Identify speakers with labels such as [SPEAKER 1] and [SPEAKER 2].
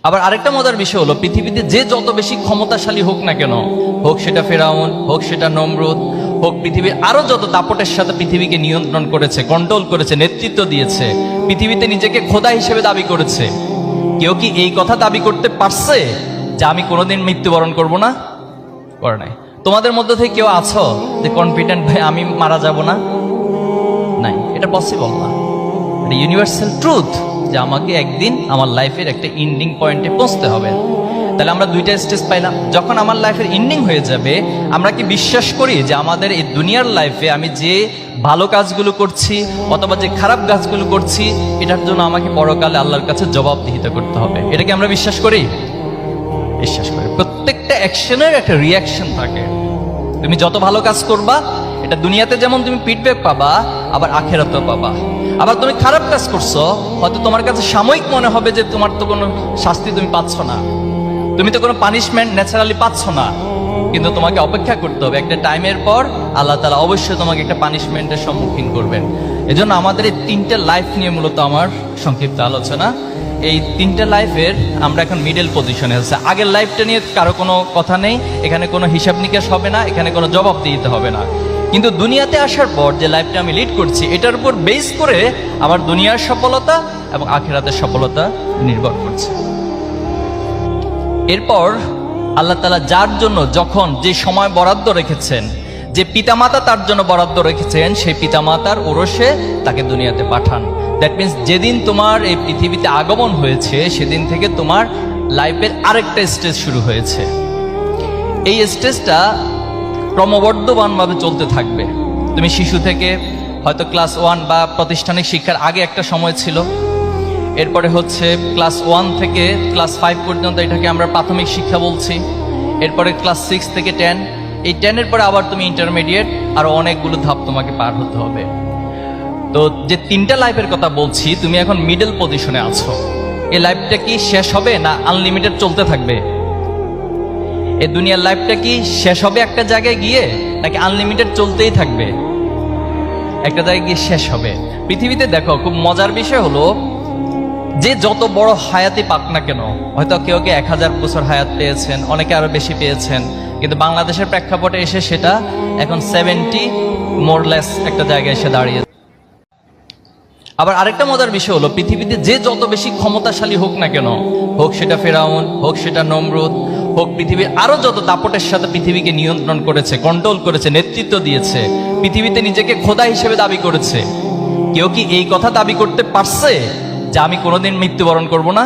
[SPEAKER 1] আবার আরেকটা মজার বিষয় হলো, পৃথিবীতে যে যত বেশি ক্ষমতাশালী হোক না কেন, হোক সেটা ফেরাউন, হোক সেটা নমরুদ, হোক পৃথিবীর আরো যত দাপটের সাথে পৃথিবীকে নিয়ন্ত্রণ করেছে, কন্ট্রোল করেছে, নেতৃত্ব দিয়েছে, পৃথিবীতে নিজেকে খোদা হিসেবে দাবি করেছে, কেউ কি এই কথা দাবি করতে পারছে যে আমি কোনোদিন মৃত্যুবরণ করব না? করে নাই। তোমাদের মধ্যে থেকে কেউ আছো যে কনফিডেন্ট ভাই আমি মারা যাব না? নাই, এটা পসিবল না। এটা ইউনিভার্সাল ট্রুথ যে আমাকে একদিন আমার লাইফের একটা এন্ডিং পয়েন্টে পৌঁছতে হবে। তাহলে আমরা দুইটা স্টেজ পাইলাম। যখন আমার লাইফের এন্ডিং হয়ে যাবে, আমরা কি বিশ্বাস করি যে আমাদের এই দুনিয়ার লাইফে আমি যে ভালো কাজগুলো করছি অথবা যে খারাপ কাজগুলো করছি, এটার জন্য আমাকে পরকালে আল্লাহর কাছে জবাবদিহিতা করতে হবে? এটা কি আমরা বিশ্বাস করি? বিশ্বাস করি। প্রত্যেকটা অ্যাকশনের একটা রিয়াকশন থাকে। তুমি যত ভালো কাজ করবা, এটা দুনিয়াতে যেমন তুমি ফিডব্যাক পাবা, আবার আখেরাতেও পাবা। আবার তুমি খারাপ কাজ করছো, হয়তো তোমার কাছে সাময়িক মনে হবে যে তোমার তো কোনো শাস্তি তুমি পাচ্ছ না, তুমি তো কোনো পানিশমেন্ট ন্যাচারালি পাচ্ছ না, কিন্তু তোমাকে অপেক্ষা করতে হবে। একটা টাইমের পর আল্লাহ তাআলা অবশ্যই তোমাকে একটা পানিশমেন্টের সম্মুখীন করবেন। এজন্য আমাদের এই তিনটে লাইফ নিয়ে মূলত আমার সংক্ষিপ্ত আলোচনা। এই তিনটে লাইফের আমরা এখন মিডল পজিশনে আছে। আগের লাইফটা নিয়ে কারো কোনো কথা নেই, এখানে কোনো হিসাব নিকাশ হবে না, এখানে কোনো জবাব দিতে হবে না। কিন্তু দুনিয়াতে আসার পর যে লাইফটা আমি লিড করছি, এটার উপর বেস করে আমার দুনিয়ার সফলতা এবং আখিরাতের সফলতা নির্ভর করছে। এরপর আল্লাহ তাআলা যার জন্য যখন যে সময় বরাদ্দ রেখেছেন, যে পিতামাতা তার জন্য বরাদ্দ রেখেছেন, সেই পিতামাতার ওরসে তাকে দুনিয়াতে পাঠান। দ্যাট মিনস যেদিন তোমার এই পৃথিবীতে আগমন হয়েছে, সেদিন থেকে তোমার লাইফের আরেকটা স্টেজ শুরু হয়েছে। এই স্টেজটা ক্রমবর্ধমানভাবে চলতে থাকবে। তুমি শিশু থেকে হয়তো ক্লাস 1 বা প্রাতিষ্ঠানিক শিক্ষার আগে একটা সময় ছিল, এরপরে হচ্ছে ক্লাস 1 থেকে ক্লাস 5 পর্যন্ত, এটাকে আমরা প্রাথমিক শিক্ষা বলছি। এরপরে ক্লাস 6 থেকে 10, এই 10-এর পরে আবার তুমি ইন্টারমিডিয়েট, আরো অনেকগুলো ধাপ তোমাকে পার হতে হবে। তো যে তিনটা লাইফের কথা বলছি, তুমি এখন মিডল পজিশনে আছো। এই লাইফটা কি শেষ হবে না আনলিমিটেড চলতে থাকবে? এই দুনিয়ার লাইফটা কি শেষ হবে একটা জায়গায় গিয়ে, নাকি আনলিমিটেড চলতেই থাকবে? একটা জায়গায় গিয়ে শেষ হবে। পৃথিবীতে দেখো, খুব মজার বিষয় হলো যে যত বড় হায়াতি পাক না কেন, হয়তো কেউ 1000 বছর হায়াত পেয়েছেন, অনেকে আরো বেশি পেয়েছেন, কিন্তু বাংলাদেশের প্রেক্ষাপটে এসে সেটা এখন 70 মোরলেস একটা জায়গায় এসে দাঁড়িয়ে। আবার আরেকটা মজার বিষয় হলো, পৃথিবীতে যে যত বেশি ক্ষমতাশালী হোক না কেন, হোক সেটা ফেরাউন, হোক সেটা নমরুদ, হোক পৃথিবীর আরো যত দাপটের সাথে পৃথিবীকে নিয়ন্ত্রণ করেছে, কন্ট্রোল করেছে, নেতৃত্ব দিয়েছে, পৃথিবীতে নিজেকে খোদা হিসেবে দাবি করেছে, কেউ কি এই কথা দাবি করতে পারছে যে আমি কোনোদিন মৃত্যুবরণ করব না?